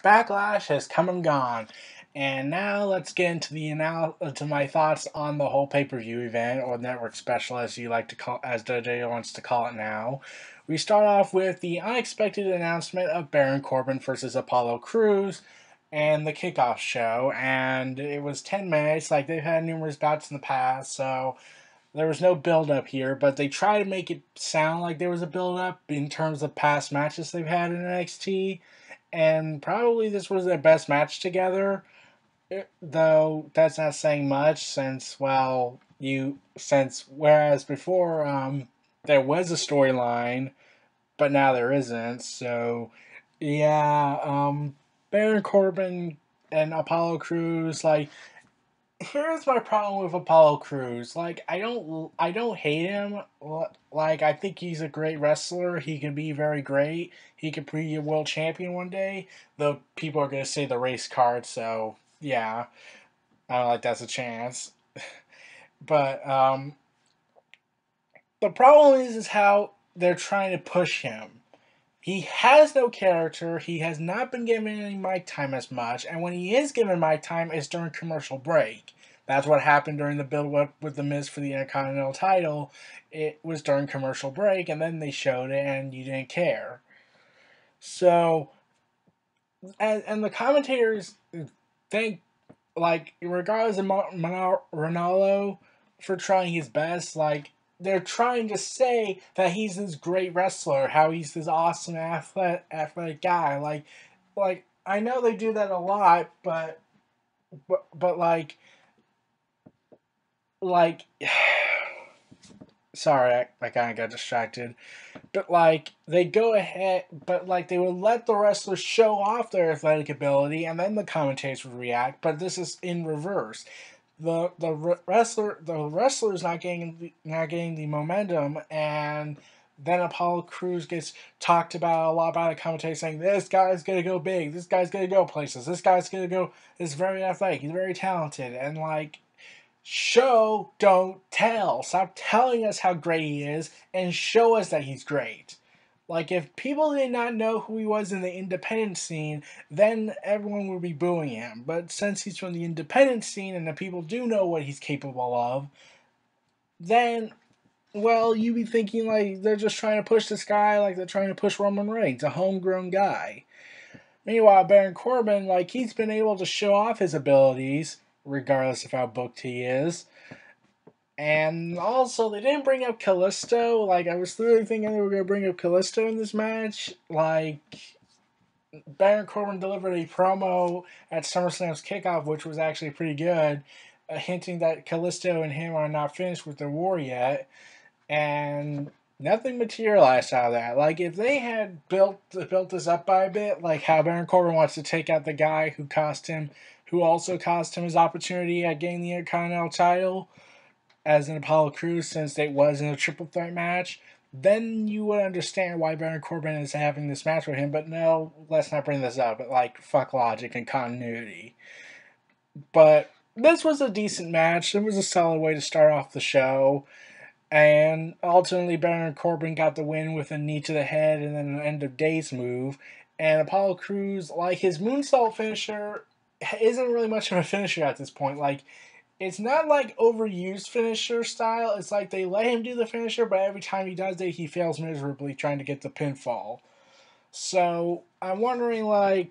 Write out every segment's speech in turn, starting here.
Backlash has come and gone. And now let's get into to my thoughts on the whole pay-per-view event, or network special, as you like to call, as WWE wants to call it now. We start off with the unexpected announcement of Baron Corbin versus Apollo Crews, and the kickoff show. And it was 10 minutes. Like, they've had numerous bouts in the past, so there was no build-up here. But they try to make it sound like there was a build-up in terms of past matches they've had in NXT, and probably this was their best match together. Though that's not saying much, since whereas before there was a storyline, but now there isn't. So yeah, Baron Corbin and Apollo Crews, like, here's my problem with Apollo Crews. Like, I don't hate him. Like, I think he's a great wrestler. He can be very great. He could be a world champion one day. Though people are gonna say the race card, so yeah, I don't like that's a chance. But the problem is how they're trying to push him. He has no character. He has not been given any mic time as much, and when he is given mic time, it's during commercial break. That's what happened during the build-up with The Miz for the Intercontinental title. It was during commercial break, and then they showed it, and you didn't care. So, and the commentators think, like, regardless of Ronaldo for trying his best, like, they're trying to say that he's this great wrestler, how he's this awesome athletic guy. Like I know they do that a lot, but like, sorry, I kind of got distracted. But like, they go ahead, but like, they would let the wrestlers show off their athletic ability, and then the commentators would react. But this is in reverse. The wrestler's not getting the momentum, and then Apollo Crews gets talked about a lot by the commentators, saying this guy's gonna go big, this guy's gonna go places, this guy's gonna go is very athletic, he's very talented, and like, show, don't tell. Stop telling us how great he is and show us that he's great. Like, if people did not know who he was in the independent scene, then everyone would be booing him. But since he's from the independent scene and the people do know what he's capable of, then, well, you be thinking, like, they're just trying to push this guy like they're trying to push Roman Reigns, a homegrown guy. Meanwhile, Baron Corbin, like, he's been able to show off his abilities, regardless of how booked he is. And also, they didn't bring up Kalisto. Like, I was really thinking they were going to bring up Kalisto in this match. Like, Baron Corbin delivered a promo at SummerSlam's kickoff, which was actually pretty good, hinting that Kalisto and him are not finished with their war yet. And nothing materialized out of that. Like, if they had built this up by a bit, like how Baron Corbin wants to take out the guy who also cost him his opportunity at getting the Intercontinental title, as in Apollo Crews, since it was in a triple threat match, then you would understand why Baron Corbin is having this match with him. But no, let's not bring this up. But like, fuck logic and continuity. But this was a decent match. It was a solid way to start off the show. And ultimately, Baron Corbin got the win with a knee to the head and then an end of days move. And Apollo Crews, like, his moonsault finisher isn't really much of a finisher at this point. Like, it's not like overused finisher style. It's like they let him do the finisher, but every time he does it, he fails miserably trying to get the pinfall. So I'm wondering, like,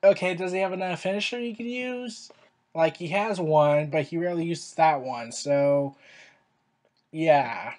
okay, does he have another finisher he could use? Like, he has one, but he rarely uses that one. So yeah.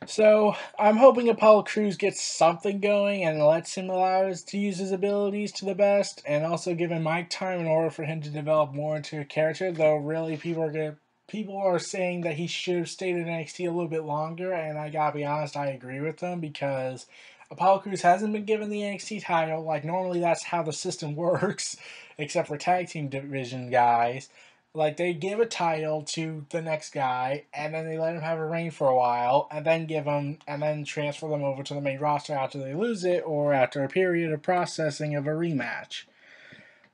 So I'm hoping Apollo Crews gets something going and lets him allow us to use his abilities to the best, and also give him mic time in order for him to develop more into a character. Though really, people are saying that he should have stayed in NXT a little bit longer, and I gotta be honest, I agree with them, because Apollo Crews hasn't been given the NXT title. Like, normally that's how the system works, except for tag team division guys. Like, they give a title to the next guy, and then they let him have a reign for a while, and then transfer them over to the main roster after they lose it, or after a period of processing of a rematch.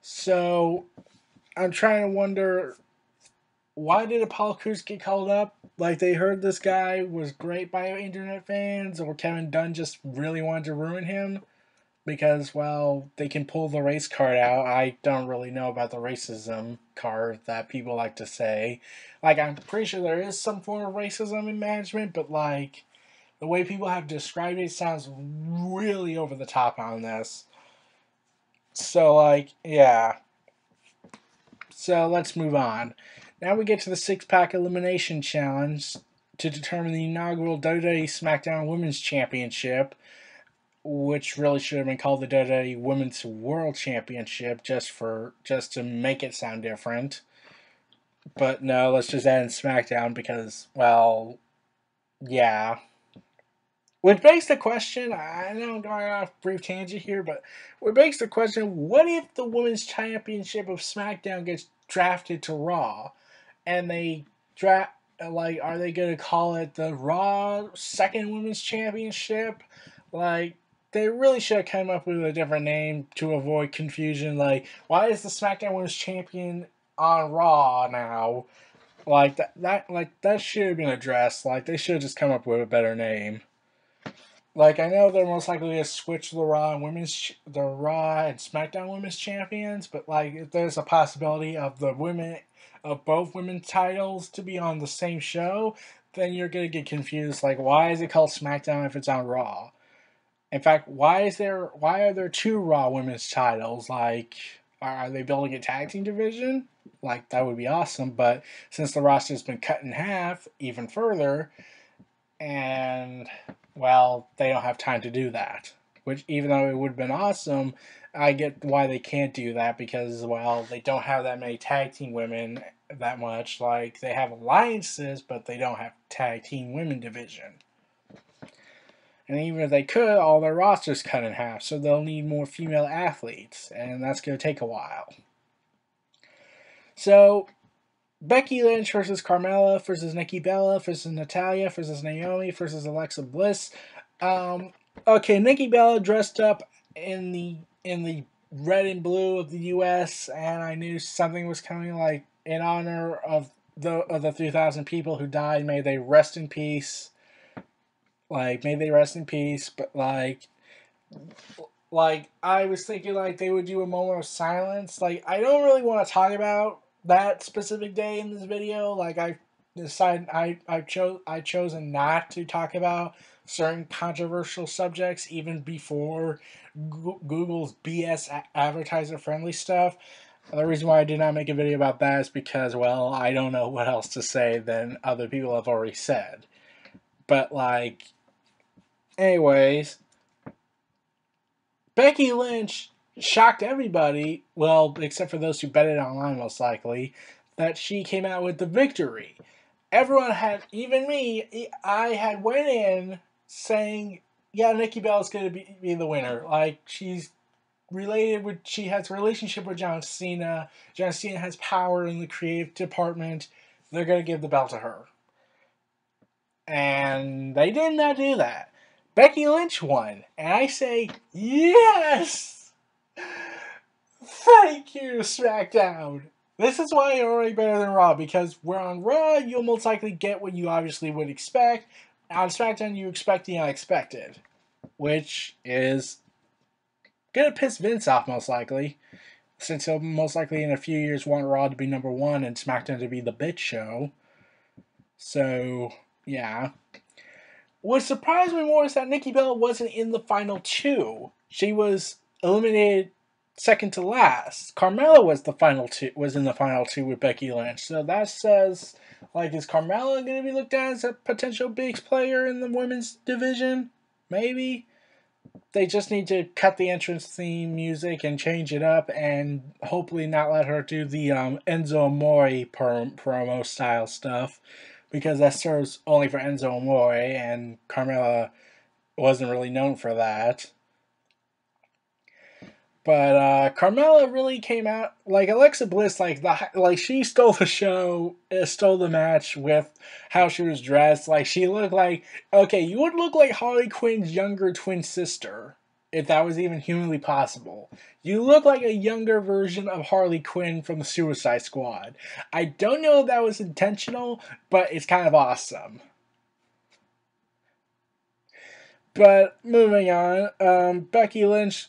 So I'm trying to wonder, why did Apollo Crews get called up? Like, they heard this guy was great by internet fans, or Kevin Dunn just really wanted to ruin him. because, well, they can pull the race card out. I don't really know about the racism card that people like to say. Like, I'm pretty sure there is some form of racism in management, but, like, the way people have described it sounds really over the top on this. So, like, yeah. So, let's move on. Now we get to the six-pack elimination challenge to determine the inaugural WWE SmackDown Women's Championship, which really should have been called the WWE Women's World Championship just to make it sound different. But no, let's just add in SmackDown because, well, yeah. Which begs the question, I know I'm going off a brief tangent here, but what begs the question, what if the Women's Championship of SmackDown gets drafted to Raw? And they draft, like, are they going to call it the Raw Second Women's Championship? Like, they really should have come up with a different name to avoid confusion. Like, why is the SmackDown Women's Champion on Raw now? Like, that should have been addressed. Like, they should have just come up with a better name. Like, I know they're most likely to switch the Raw and SmackDown Women's Champions, but like, if there's a possibility of both women's titles to be on the same show, then you're gonna get confused. Like, why is it called SmackDown if it's on Raw? In fact, why are there two Raw women's titles? Like, are they building a tag team division? Like, that would be awesome, but since the roster's been cut in half even further, and, well, they don't have time to do that. Which, even though it would have been awesome, I get why they can't do that because, well, they don't have that many tag team women that much. Like, they have alliances, but they don't have tag team women division. And even if they could, all their rosters cut in half, so they'll need more female athletes, and that's going to take a while. So, Becky Lynch versus Carmella versus Nikki Bella versus Natalya versus Naomi versus Alexa Bliss. Okay, Nikki Bella dressed up in the red and blue of the U.S. and I knew something was coming. Like, in honor of the 3,000 people who died, may they rest in peace. Like, may they rest in peace. But like I was thinking, like, they would do a moment of silence. Like, I don't really want to talk about that specific day in this video. Like, I decided I've chosen not to talk about certain controversial subjects even before Google's BS advertiser friendly stuff. The reason why I did not make a video about that is because, well, I don't know what else to say than other people have already said. But, like, anyways, Becky Lynch shocked everybody, well, except for those who betted online most likely, that she came out with the victory. Everyone had, even me, I had went in saying, yeah, Nikki Bella's going to be the winner. Like, she has a relationship with John Cena. John Cena has power in the creative department. They're going to give the belt to her. And they did not do that. Becky Lynch won. And I say, yes! Thank you, SmackDown! This is why you're already better than Raw, because we're on Raw, you'll most likely get what you obviously would expect. On SmackDown, you expect the unexpected, which is gonna piss Vince off most likely, since he'll most likely in a few years want Raw to be number one and SmackDown to be the bitch show. So, yeah. What surprised me more is that Nikki Bella wasn't in the final two. She was eliminated second to last. Carmella was in the final two with Becky Lynch. So that says, like, is Carmella going to be looked at as a potential big player in the women's division? Maybe. They just need to cut the entrance theme music and change it up and hopefully not let her do the Enzo Amore promo style stuff, because that serves only for Enzo Amore and Carmella wasn't really known for that. But Carmella really came out like Alexa Bliss, like she stole the show, stole the match with how she was dressed. Like, she looked like, okay, you would look like Harley Quinn's younger twin sister if that was even humanly possible. You look like a younger version of Harley Quinn from the Suicide Squad. I don't know if that was intentional, but it's kind of awesome. But moving on, Becky Lynch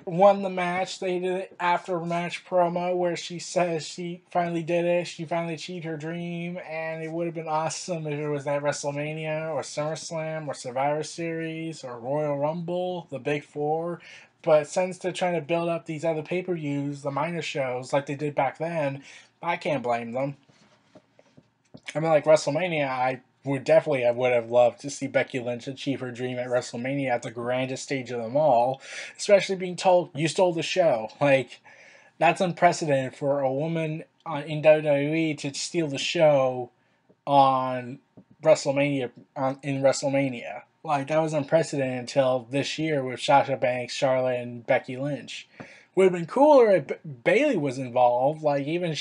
won the match. They did it after match promo where she says she finally did it. She finally achieved her dream, and it would have been awesome if it was at WrestleMania or SummerSlam or Survivor Series or Royal Rumble, the Big Four. But since they're trying to build up these other pay-per-views, the minor shows like they did back then, I can't blame them. I mean, like WrestleMania, I would have loved to see Becky Lynch achieve her dream at WrestleMania at the grandest stage of them all, especially being told you stole the show. Like that's unprecedented for a woman in WWE to steal the show on WrestleMania in WrestleMania. Like that was unprecedented until this year with Sasha Banks, Charlotte, and Becky Lynch. Would have been cooler if Bayley was involved. Like even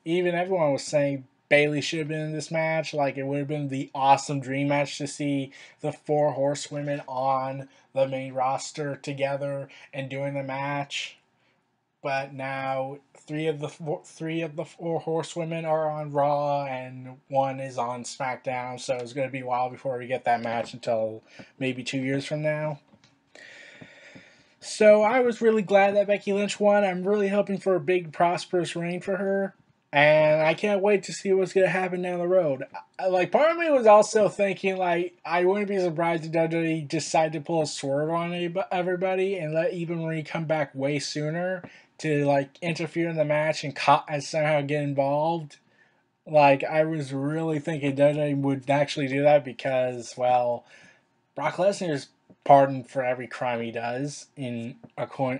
everyone was saying Bayley should have been in this match. Like it would have been the awesome dream match to see the four horsewomen on the main roster together and doing the match. But now three of the four horsewomen are on Raw and one is on SmackDown. So it's going to be a while before we get that match until maybe 2 years from now. So I was really glad that Becky Lynch won. I'm really hoping for a big prosperous reign for her. And I can't wait to see what's going to happen down the road. Like, part of me was also thinking, like, I wouldn't be surprised if WWE decided to pull a swerve on everybody and let Eva Marie come back way sooner to, like, interfere in the match and somehow get involved. Like, I was really thinking WWE would actually do that because, well, Brock Lesnar's pardoned for every crime he does in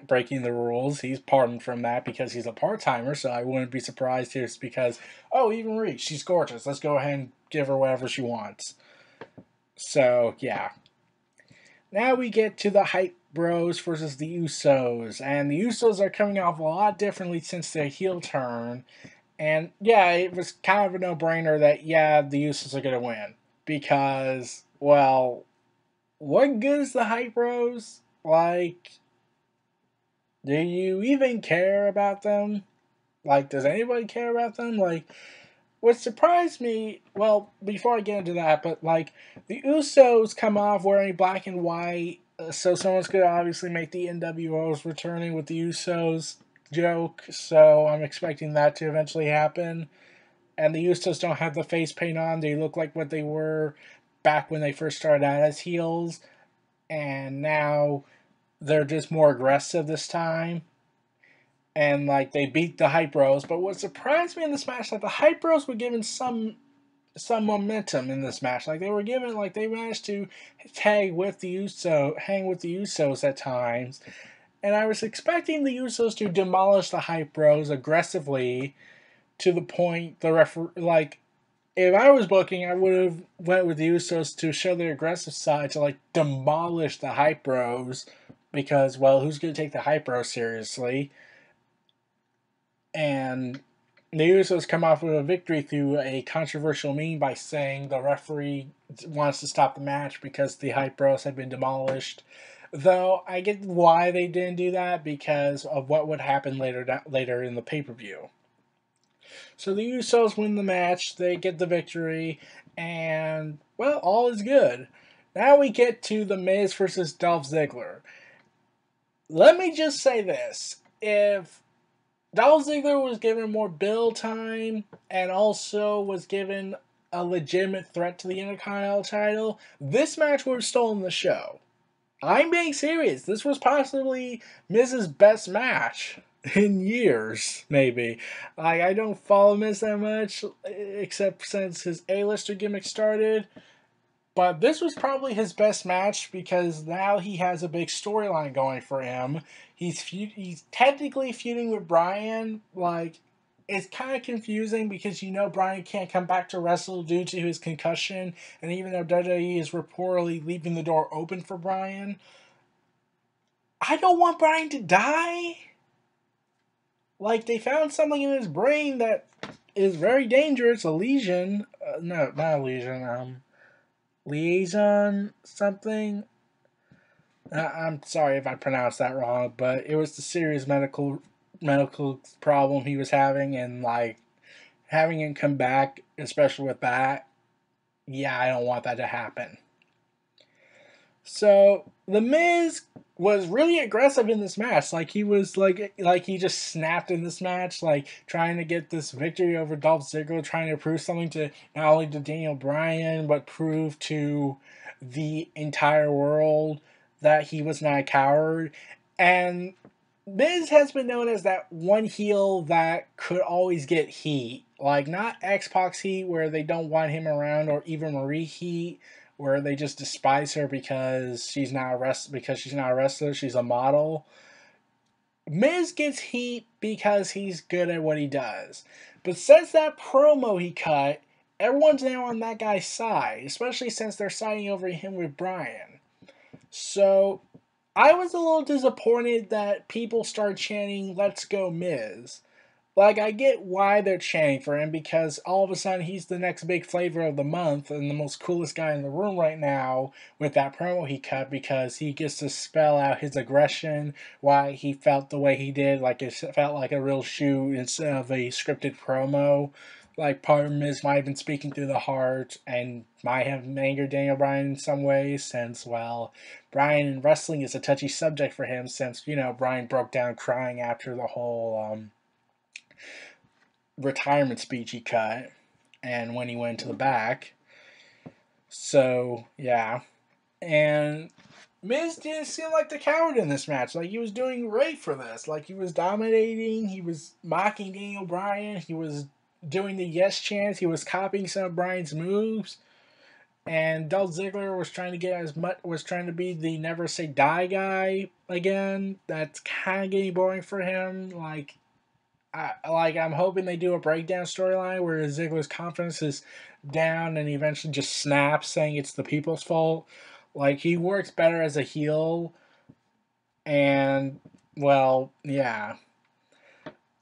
breaking the rules. He's pardoned from that because he's a part-timer, so I wouldn't be surprised if it's because, oh, Eva Marie, she's gorgeous. Let's go ahead and give her whatever she wants. So, yeah. Now we get to the Hype Bros versus the Usos, and the Usos are coming off a lot differently since their heel turn. And, yeah, it was kind of a no-brainer that, yeah, the Usos are going to win. Because, well, what good is the Hype Bros? Like, do you even care about them? Like, does anybody care about them? Like, what surprised me, well, before I get into that, but, like, the Usos come off wearing black and white, so someone's going to obviously make the NWOs returning with the Usos joke, so I'm expecting that to eventually happen. And the Usos don't have the face paint on, they look like what they were back when they first started out as heels. And now they're just more aggressive this time. And like they beat the Hype Bros. But what surprised me in this match, like the Hype Bros were given some momentum in this match. Like they were given, like they managed to hang with the Usos at times. And I was expecting the Usos to demolish the Hype Bros aggressively to the point the like if I was booking, I would have went with the Usos to show their aggressive side to like demolish the Hype Bros because, well, who's going to take the Hype Bros seriously? And the Usos come off with a victory through a controversial meme by saying the referee wants to stop the match because the Hype Bros had been demolished. Though I get why they didn't do that because of what would happen later in the pay-per-view. So the Usos win the match, they get the victory, and, well, all is good. Now we get to The Miz versus Dolph Ziggler. Let me just say this. If Dolph Ziggler was given more build time and also was given a legitimate threat to the Intercontinental title, this match would have stolen the show. I'm being serious. This was possibly Miz's best match in years, maybe. Like, I don't follow Miz that much, except since his A-lister gimmick started. But this was probably his best match because now he has a big storyline going for him. He's technically feuding with Bryan. Like, it's kind of confusing because you know Bryan can't come back to wrestle due to his concussion. And even though WWE is reportedly leaving the door open for Bryan, I don't want Bryan to die. Like, they found something in his brain that is very dangerous. A lesion. No, not a lesion. Liaison something. I'm sorry if I pronounced that wrong, but it was the serious medical problem he was having, and like having him come back, especially with that. Yeah, I don't want that to happen. So the Miz was really aggressive in this match. Like he was like he just snapped in this match, like trying to get this victory over Dolph Ziggler, trying to prove something to not only to Daniel Bryan but prove to the entire world that he was not a coward. And Miz has been known as that one heel that could always get heat. Like, not X-Pac's heat where they don't want him around, or even Marie heat where they just despise her because she's not a wrestler, she's a model. Miz gets heat because he's good at what he does. But since that promo he cut, everyone's now on that guy's side, especially since they're siding over him with Bryan. So I was a little disappointed that people start chanting, "Let's go Miz." Like, I get why they're chanting for him, because all of a sudden he's the next big flavor of the month and the most coolest guy in the room right now with that promo he cut, because he gets to spell out his aggression, why he felt the way he did, like it felt like a real shoot instead of a scripted promo. Like, part of Miz might have been speaking through the heart and might have angered Daniel Bryan in some ways, since, well, Bryan in wrestling is a touchy subject for him, since, Bryan broke down crying after the whole, retirement speech he cut and when he went to the back. So, yeah. And Miz didn't seem like the coward in this match. Like, he was doing great for this. Like, he was dominating. He was mocking Daniel Bryan. He was doing the yes chants. He was copying some of Bryan's moves. And Dolph Ziggler was trying to be the never say die guy again. That's kind of getting boring for him. I'm hoping they do a breakdown storyline where Ziggler's confidence is down and he eventually just snaps, saying it's the people's fault. Like, he works better as a heel, and, well, yeah.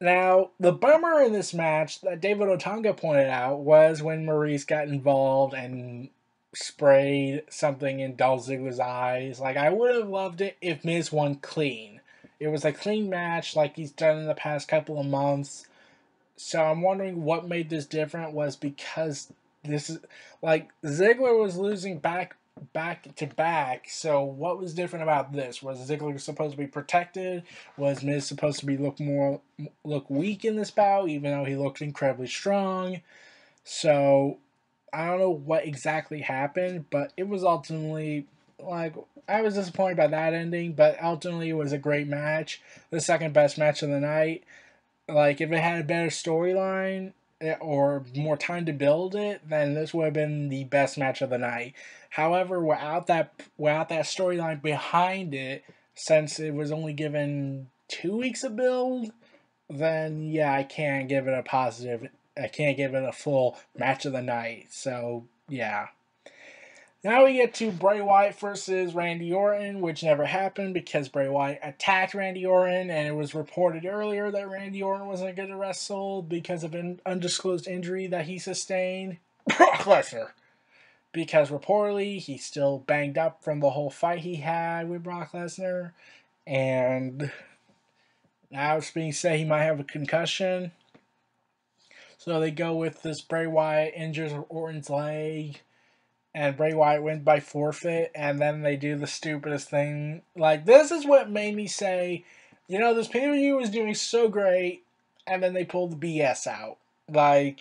Now, the bummer in this match that David Otunga pointed out was when Maurice got involved and sprayed something in Dolph Ziggler's eyes. Like, I would have loved it if Miz won clean. It was a clean match like he's done in the past couple of months. So I'm wondering what made this different was because this is like Ziggler was losing back to back. So what was different about this? Was Ziggler supposed to be protected? Was Miz supposed to be look weak in this bout, even though he looked incredibly strong? So I don't know what exactly happened, but it was ultimately like I was disappointed by that ending, but ultimately it was a great match, the second best match of the night. Like, if it had a better storyline or more time to build it, then this would have been the best match of the night. However, without that storyline behind it, since it was only given 2 weeks of build, then yeah, I can't give it a positive. I can't give it a full match of the night. So yeah. Now we get to Bray Wyatt versus Randy Orton, which never happened because Bray Wyatt attacked Randy Orton, and it was reported earlier that Randy Orton wasn't going to wrestle because of an undisclosed injury that he sustained. Brock Lesnar. Because reportedly he's still banged up from the whole fight he had with Brock Lesnar, and now it's being said he might have a concussion. So they go with this Bray Wyatt injures Orton's leg, and Bray Wyatt wins by forfeit, and then they do the stupidest thing. Like, this is what made me say, this pay-per-view was doing so great, and then they pulled the BS out. Like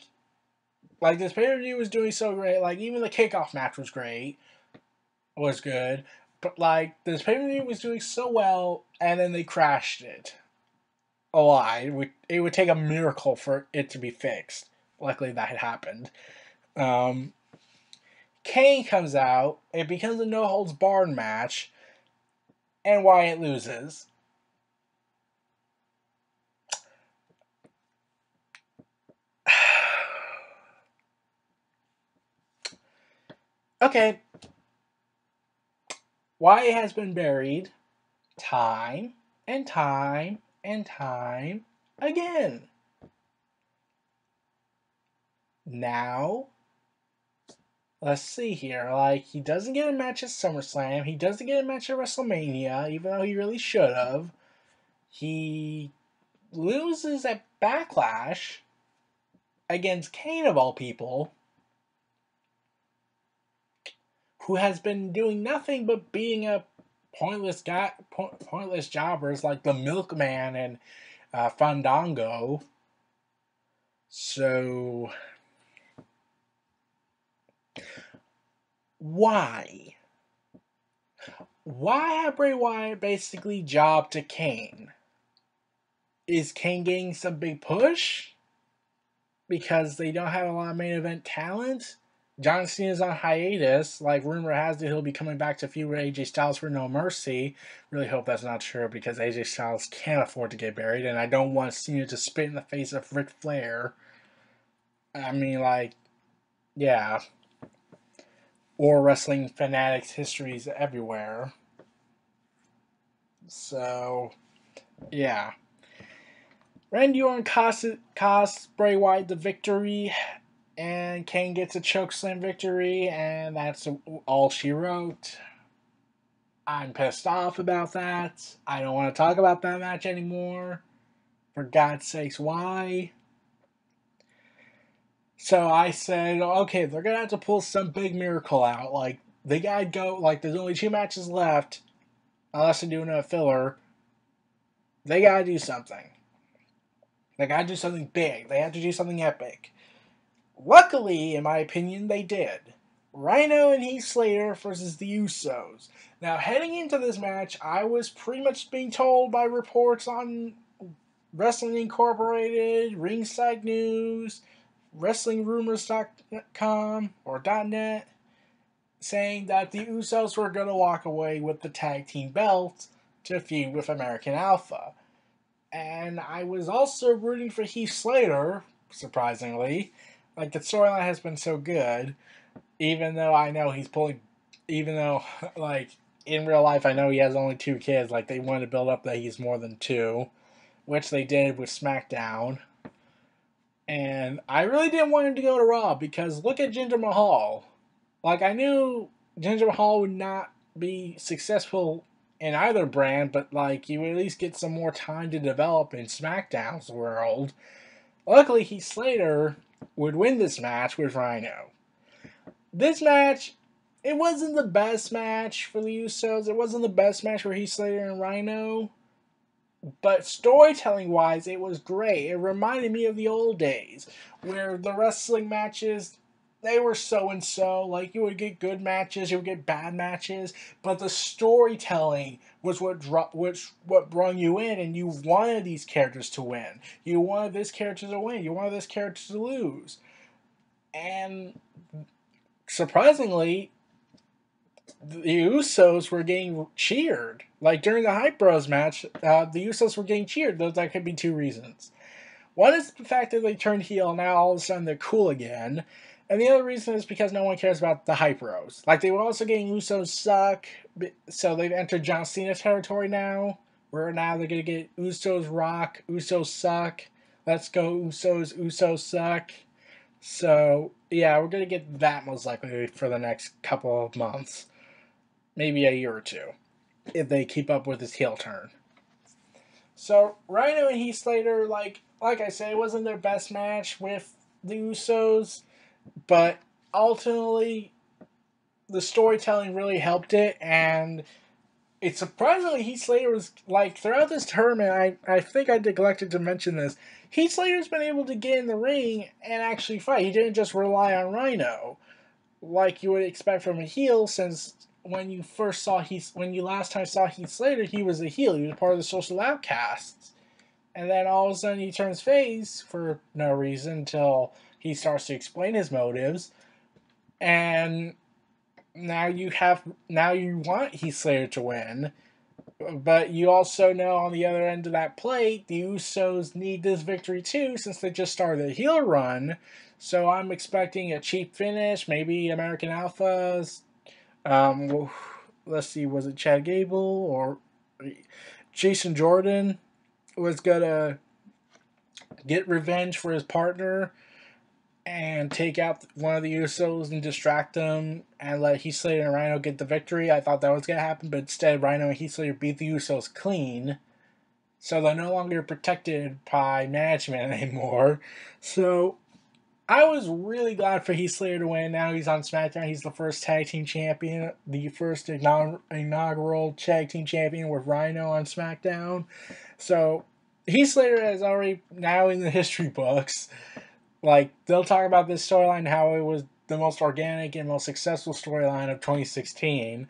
this pay-per-view was doing so great, like, even the kickoff match was good, but, like, this pay-per-view was doing so well, and then they crashed it. A lot. It would take a miracle for it to be fixed. Luckily, that had happened. Kane comes out, it becomes a no-holds-barred match, and Wyatt loses. Okay. Wyatt has been buried time and time and time again. Now, let's see here. Like, he doesn't get a match at SummerSlam. He doesn't get a match at WrestleMania, even though he really should have. He loses at Backlash against Kane, of all people, who has been doing nothing but beating up pointless jobbers like the Milkman and Fandango. So why? Why have Bray Wyatt basically jobbed to Kane? Is Kane getting some big push? Because they don't have a lot of main event talent? John Cena's on hiatus. Like, rumor has it he'll be coming back to feud with AJ Styles for No Mercy. Really hope that's not true because AJ Styles can't afford to get buried, and I don't want Cena to spit in the face of Ric Flair. I mean, like, yeah. Or wrestling fanatics' histories everywhere. So, yeah. Randy Orton costs Bray Wyatt the victory, and Kane gets a chokeslam victory, and that's all she wrote. I'm pissed off about that. I don't want to talk about that match anymore. For God's sakes, why? So I said, okay, they're going to have to pull some big miracle out. Like, they got to go, like, there's only 2 matches left, unless they're doing a filler. They got to do something. They got to do something big. They have to do something epic. Luckily, in my opinion, they did. Rhino and Heath Slater versus the Usos. Now, heading into this match, I was pretty much being told by reports on Wrestling Incorporated, Ringside News, WrestlingRumors.com or .net, saying that the Usos were going to walk away with the tag team belts to feud with American Alpha. And I was also rooting for Heath Slater, surprisingly. Like, the storyline has been so good, even though I know he's pulling, even though, like, in real life I know he has only 2 kids, like, they wanted to build up that he's more than 2, which they did with SmackDown. And I really didn't want him to go to Raw, because look at Jinder Mahal. Like, I knew Jinder Mahal would not be successful in either brand, but, like, you would at least get some more time to develop in SmackDown's world. Luckily, Heath Slater would win this match with Rhino. This match, it wasn't the best match for the Usos. It wasn't the best match for Heath Slater and Rhino. But storytelling-wise, it was great. It reminded me of the old days, where the wrestling matches, they were so-and-so. Like, you would get good matches, you would get bad matches, but the storytelling was what brought you in, and you wanted these characters to win. You wanted this character to win. You wanted this character to lose. And surprisingly, the Usos were getting cheered. Like, during the Hype Bros match, the Usos were getting cheered. That could be 2 reasons. One is the fact that they turned heel, now all of a sudden they're cool again. And the other reason is because no one cares about the Hype Bros. Like, they were also getting Usos suck, so they've entered John Cena territory now, where now they're going to get Usos rock, Usos suck, let's go Usos, Usos suck. So, yeah, we're going to get that most likely for the next couple of months. Maybe a year or 2, if they keep up with his heel turn. So, Rhino and Heath Slater, like I said, it wasn't their best match with the Usos, but ultimately, the storytelling really helped it, and it's surprisingly Heath Slater was, like, throughout this tournament, I think I neglected to mention this, Heath Slater's been able to get in the ring and actually fight. He didn't just rely on Rhino, like you would expect from a heel, since when you last time saw Heath Slater, he was a heel. He was part of the Social Outcasts. And then all of a sudden he turns face for no reason until he starts to explain his motives. And now you want Heath Slater to win. But you also know on the other end of that plate, the Usos need this victory too, since they just started a heel run. So I'm expecting a cheap finish, maybe American Alphas. Let's see, was it Chad Gable or Jason Jordan was gonna get revenge for his partner and take out one of the Usos and distract them and let Heath Slater and Rhino get the victory. I thought that was gonna happen, but instead Rhino and Heath Slater beat the Usos clean. So they're no longer protected by management anymore. So I was really glad for Heath Slater to win. Now he's on SmackDown. He's the first tag team champion, the first inaugural tag team champion with Rhino on SmackDown. So Heath Slater is already now in the history books. Like, they'll talk about this storyline, how it was the most organic and most successful storyline of 2016.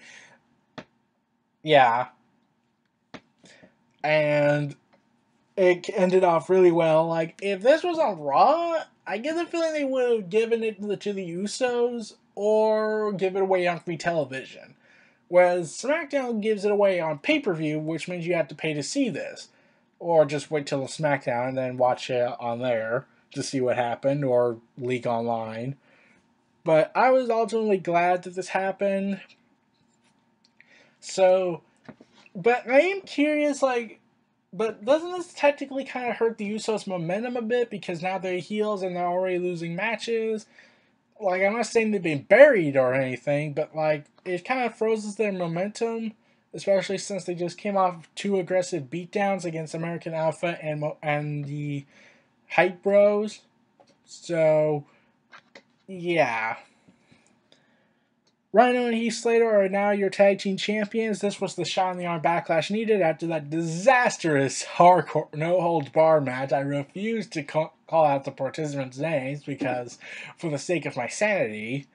Yeah. And it ended off really well. Like, if this was on Raw, I get the feeling they would have given it to the Usos or give it away on free television. Whereas SmackDown gives it away on pay-per-view, which means you have to pay to see this. Or just wait till SmackDown and then watch it on there to see what happened, or leak online. But I was ultimately glad that this happened. So, but I am curious, like, but doesn't this technically kind of hurt the Usos' momentum a bit, because now they're heels and they're already losing matches? Like, I'm not saying they've been buried or anything, but, like, it kind of freezes their momentum, especially since they just came off 2 aggressive beatdowns against American Alpha and the Hype Bros. So, yeah. Rhino and Heath Slater are now your tag team champions. This was the shot in the arm Backlash needed after that disastrous hardcore no-holds-barred match. I refuse to call out the participants' names because, for the sake of my sanity.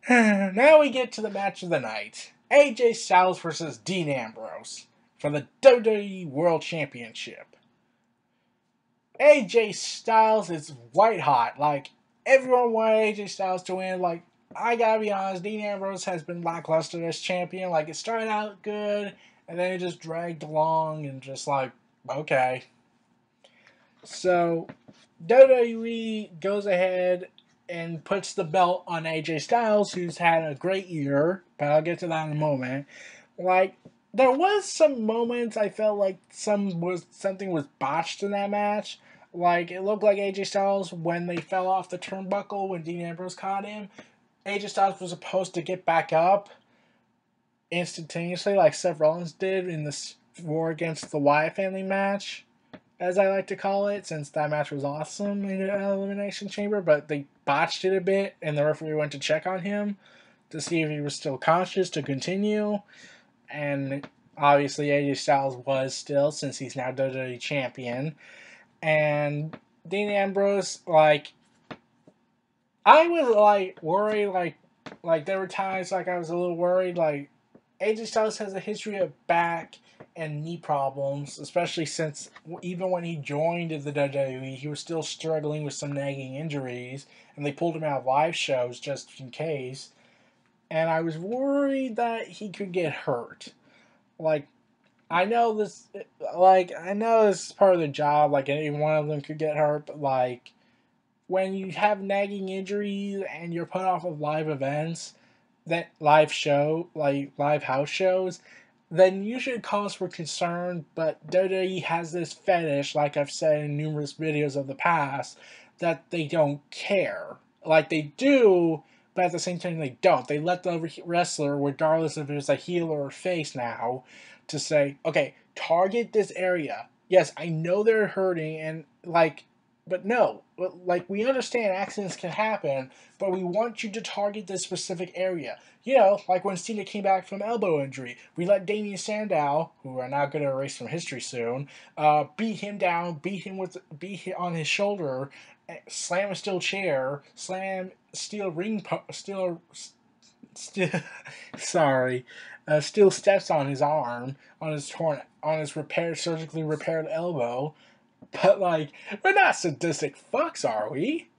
Now we get to the match of the night. AJ Styles versus Dean Ambrose for the WWE World Championship. AJ Styles is white hot. Like, everyone wanted AJ Styles to win. Like, I gotta be honest, Dean Ambrose has been lackluster as champion. Like, it started out good, and then it just dragged along, and just like, okay. So, WWE goes ahead and puts the belt on AJ Styles, who's had a great year, but I'll get to that in a moment. Like, there was some moments I felt like something was botched in that match. Like, it looked like AJ Styles, when they fell off the turnbuckle when Dean Ambrose caught him, AJ Styles was supposed to get back up instantaneously, like Seth Rollins did in the War Against the Wyatt family match, as I like to call it, since that match was awesome in the Elimination Chamber, but they botched it a bit, and the referee went to check on him to see if he was still conscious to continue, and obviously AJ Styles was still, since he's now WWE Champion. And Dean Ambrose, like, I was, like, worried, like, there were times, like, I was a little worried, like, AJ Styles has a history of back and knee problems, especially since, even when he joined the WWE, he was still struggling with some nagging injuries, and they pulled him out of live shows just in case, and I was worried that he could get hurt. Like, I know this is part of the job, like, any one of them could get hurt, but, like, when you have nagging injuries and you're put off of live events, that live house shows, then you should cause for concern, but WWE has this fetish, like I've said in numerous videos of the past, that they don't care. Like, they do, but at the same time they don't. They let the wrestler, regardless if it's a heel or a face now, to say, okay, target this area. Yes, I know they're hurting, and, like, but no. Like, we understand accidents can happen, but we want you to target this specific area. You know, like when Cena came back from elbow injury, we let Damien Sandow, who are now going to erase from history soon, beat him down, beat him on his shoulder, slam a steel chair, slam steel sorry, steel steps on his arm, on his surgically repaired elbow. But, like, we're not sadistic fucks, are we?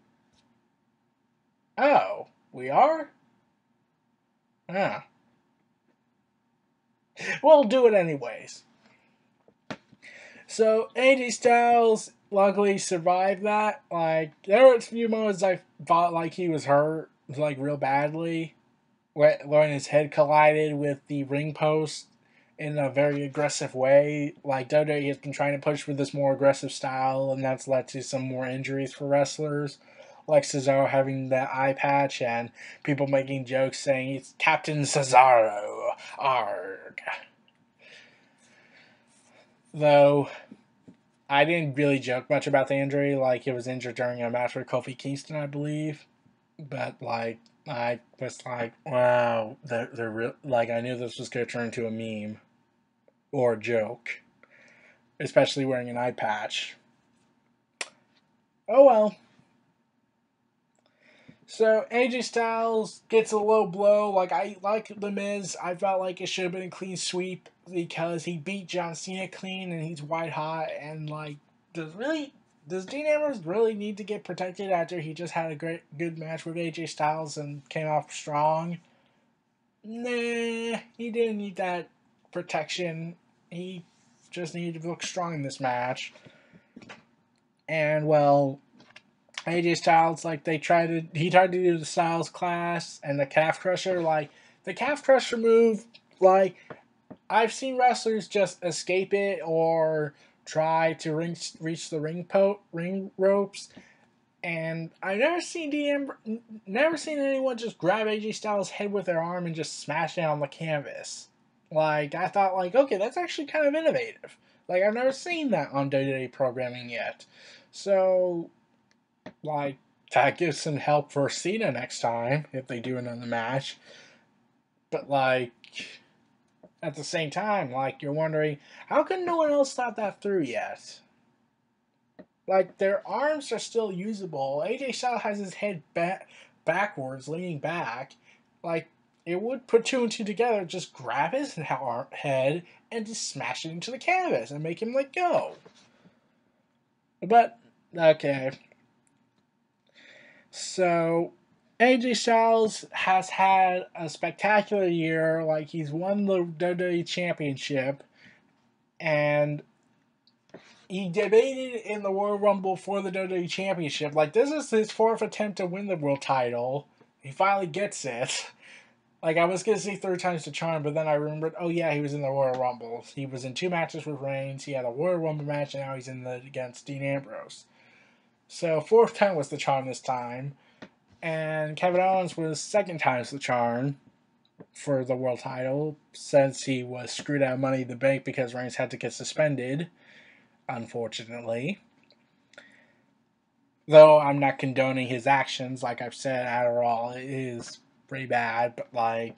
Oh, we are? Ah. We'll do it anyways. So, AJ Styles luckily survived that. Like, there were a few moments I thought, like, he was hurt, like, real badly, when his head collided with the ring post in a very aggressive way. Like, WWE has been trying to push for this more aggressive style, and that's led to some more injuries for wrestlers, like Cesaro having that eye patch, and people making jokes saying it's Captain Cesaro. Arg. Though, I didn't really joke much about the injury. Like, he was injured during a match with Kofi Kingston, I believe. But, like, I was like, wow, they're real. Like, I knew this was going to turn into a meme or a joke, especially wearing an eye patch. Oh well. So AJ Styles gets a low blow. Like, I like The Miz. I felt like it should have been a clean sweep because he beat John Cena clean and he's white hot. And like, does Dean Ambrose really need to get protected after he just had a good match with AJ Styles and came off strong? Nah, he didn't need that protection. He just needed to look strong in this match. And well, AJ Styles, like he tried to do the Styles class and the calf crusher. Like, the calf crusher move, like, I've seen wrestlers just escape it or try to reach the ring ropes, and I've never seen anyone just grab AJ Styles' head with their arm and just smash it on the canvas. Like, I thought, like, okay, that's actually kind of innovative. Like, I've never seen that on WWE programming yet. So, like, that gives some help for Cena next time if they do another match. But, like, at the same time, like, you're wondering, how come no one else thought that through yet? Like, their arms are still usable. AJ Styles has his head backwards, leaning back. Like, it would put two and two together, just grab his head and just smash it into the canvas and make him let go. But, okay. So, AJ Styles has had a spectacular year. Like, he's won the WWE Championship, and he debated in the Royal Rumble for the WWE Championship. Like, this is his fourth attempt to win the world title. He finally gets it. Like, I was going to say third time's the charm, but then I remembered, oh yeah, he was in the Royal Rumble. He was in 2 matches with Reigns. He had a Royal Rumble match, and now he's against Dean Ambrose. So, fourth time was the charm this time. And Kevin Owens was second time's the charm for the world title, since he was screwed out of Money in the Bank because Reigns had to get suspended, unfortunately. Though I'm not condoning his actions, like I've said, overall, it is pretty bad, but like,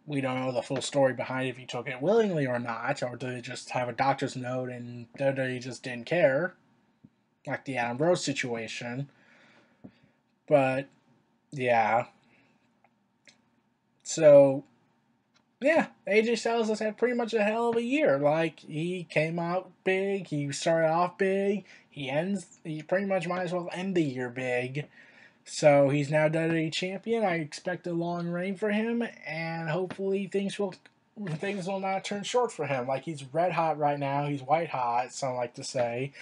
we don't know the full story behind it, if he took it willingly or not, or did he just have a doctor's note and he just didn't care, like the Adam Rose situation. But yeah, so yeah, AJ Styles has had pretty much a hell of a year. Like, he came out big, he started off big, he pretty much might as well end the year big. So he's now WWE champion. I expect a long reign for him, and hopefully things will not turn short for him. Like, he's red hot right now. He's white hot, some like to say.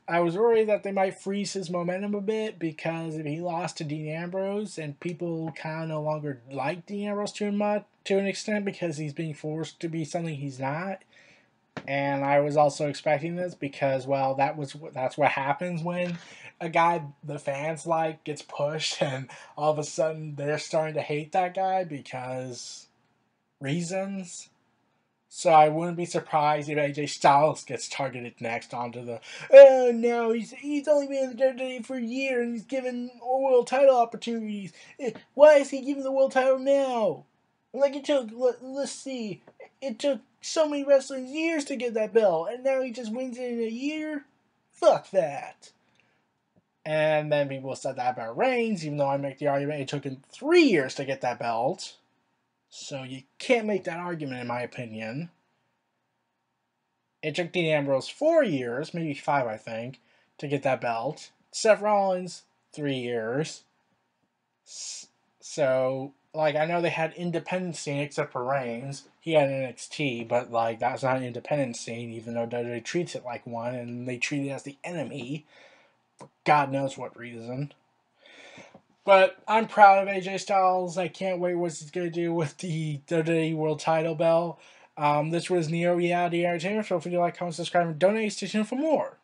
I was worried that they might freeze his momentum a bit, because if he lost to Dean Ambrose and people kind of no longer like Dean Ambrose to an extent because he's being forced to be something he's not. And I was also expecting this because, well, that's what happens when a guy the fans like gets pushed, and all of a sudden they're starting to hate that guy because reasons. So I wouldn't be surprised if AJ Styles gets targeted next onto the, oh no, he's only been in the WWE for a year and he's given world title opportunities. Why is he giving the world title now? Like, let's see, it took so many wrestlers years to get that belt, and now he just wins it in a year? Fuck that. And then people said that about Reigns, even though I make the argument it took him 3 years to get that belt. So you can't make that argument, in my opinion. It took Dean Ambrose 4 years, maybe 5, I think, to get that belt. Seth Rollins, 3 years. So, like, I know they had independent scene except for Reigns. He had NXT, but, like, that's not an independent scene, even though WWE treats it like one, and they treat it as the enemy for God knows what reason. But I'm proud of AJ Styles. I can't wait what he's going to do with the WWE World Title belt. This was Neo Reality Entertainment. Feel free to like, comment, subscribe, and donate. Stay tuned for more.